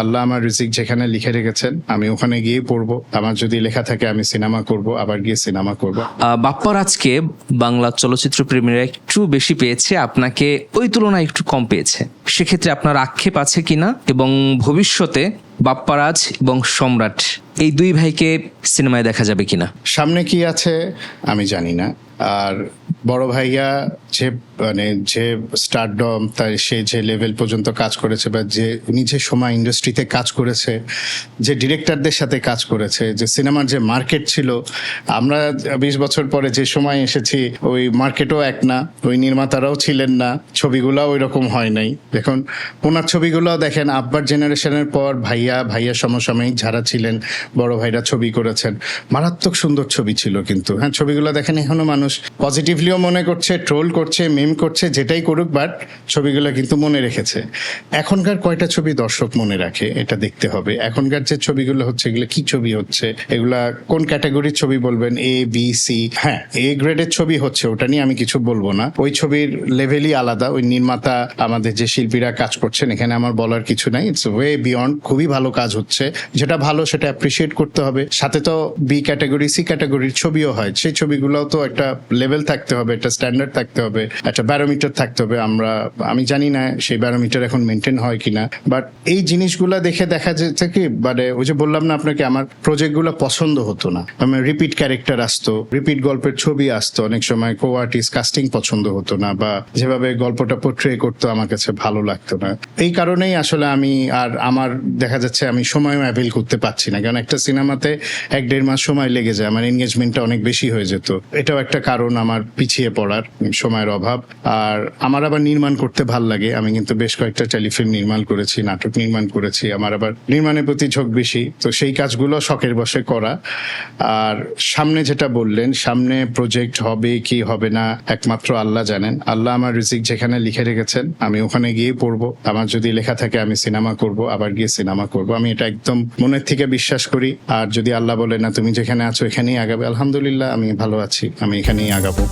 আল্লাহ আমার রিজিক যেখানে লিখে রেখেছেন আমি ওখানে গিয়ে পড়বো। আমার যদি লেখা থাকে আমি সিনেমা করব, আবার গিয়ে সিনেমা করব। বাপ্পার আজকে বাংলা চলচ্চিত্র প্রেমীরা একটু বেশি পেয়েছে, আপনাকে ওই তুলনায় একটু কম পেয়েছে। সেক্ষেত্রে আপনার আক্ষেপ আছে কিনা, এবং ভবিষ্যতে বাপ্পারাজ এবং সম্রাট এই দুই ভাইকে সিনেমায় দেখা যাবে কিনা? সামনে কি আছে আমি জানি না। আর বড় ভাইয়া যে স্টারডম, তাই সে যে লেভেল পর্যন্ত কাজ করেছে, বা যে উনি যে সময় ইন্ডাস্ট্রিতে কাজ করেছে, যে ডিরেক্টরদের সাথে কাজ করেছে, যে সিনেমার যে মার্কেট ছিল, আমরা 20 বছর পরে যে সময় এসেছি ওই মার্কেটও এক না, ওই নির্মাতারাও ছিলেন না, ছবিগুলোও ওই রকম হয় নাই। দেখুন ওনার ছবিগুলো দেখেন, আব্বার জেনারেশনের পর ভাইয়া সমসাময়িক যারা ছিলেন বড় ভাইরা ছবি করেছেন, মারাত্মক সুন্দর ছবি ছিল। কিন্তু হ্যাঁ, ছবিগুলো দেখেন এখনো মানুষ পজিটিভলিও মনে করছে, ট্রোল করছে, মেম করছে, যেটাই করুক, বাট ছবিগুলো কিন্তু মনে রেখেছে। এখনকার কয়টা ছবি দর্শক মনে রাখে এটা দেখতে হবে। এখনকার যে ছবিগুলো হচ্ছে এগুলো কি ছবি হচ্ছে, এগুলা কোন ক্যাটাগরির ছবি বলবেন, এ বি সি? হ্যাঁ, এ গ্রেডের ছবি হচ্ছে, ওটা নিয়ে আমি কিছু বলবো না। ওই ছবির লেভেলই আলাদা। ওই নির্মাতা, আমাদের যে শিল্পীরা কাজ করছেন, এখানে আমার বলার কিছু নাই। ইটস ওয়ে বিয়ন্ড, খুবই ভালো কাজ হচ্ছে। যেটা ভালো সেটা অ্যাপ্রিসিয়েট করতে হবে। সাথে তো বি ক্যাটাগরি, সি ক্যাটাগরির ছবিও হয়, সেই ছবিগুলোও তো একটা লেভেল থাকতে হবে, একটা স্ট্যান্ডার্ড থাকতে হবে, একটা ব্যারোমিটার থাকতে হবে। আমি জানি না সেই ব্যারোমিটার এখন মেনটেন হয় কিনা, বাট এই জিনিসগুলা দেখে দেখা যাচ্ছে কি, মানে ওই যে বললাম না আপনাকে, আমার প্রজেক্টগুলো পছন্দ হতো না। আমার রিপিট ক্যারেক্টার আসতো, রিপিট গল্পের ছবি আসতো, অনেক সময় কো আর্টিস্ট কাস্টিং পছন্দ হতো না, বা যেভাবে গল্পটা পোট্রে করতো আমার কাছে ভালো লাগতো না। এই কারণেই আসলে আমার দেখা যাচ্ছে আমি সময়ও অ্যাভেল করতে পারছি না, কারণ একটা সিনেমাতে 1-1.5 মাস সময় লেগে যায়, আমার এনগেজমেন্টটা অনেক বেশি হয়ে যেত। এটাও একটা কারণ আমার পিছিয়ে পড়ার, সময়ের অভাব। আর আমার আবার নির্মাণ করতে ভাল লাগে। আমি কিন্তু বেশ কয়েকটা টেলিফিল্ম নির্মাণ করেছি, নাটক নির্মাণ করেছি। আমার আবার নির্মাণের প্রতি ঝোঁক বেশি, তো সেই কাজগুলো শখের বশে করা। আর সামনে যেটা বললেন, সামনে প্রজেক্ট হবে কি হবে না একমাত্র আল্লাহ জানেন। আল্লাহ আমার রিজিক যেখানে লিখে রেখেছেন আমি ওখানে গিয়ে পড়বো। আমার যদি লেখা থাকে আমি সিনেমা করব, আবার গিয়ে সিনেমা করব। আমি এটা একদম মনের থেকে বিশ্বাস করি। আর যদি আল্লাহ বলে না তুমি যেখানে আছো এখানেই আগাবে, আলহামদুলিল্লাহ, আমি ভালো আছি, আমি এখানেই আগাবো।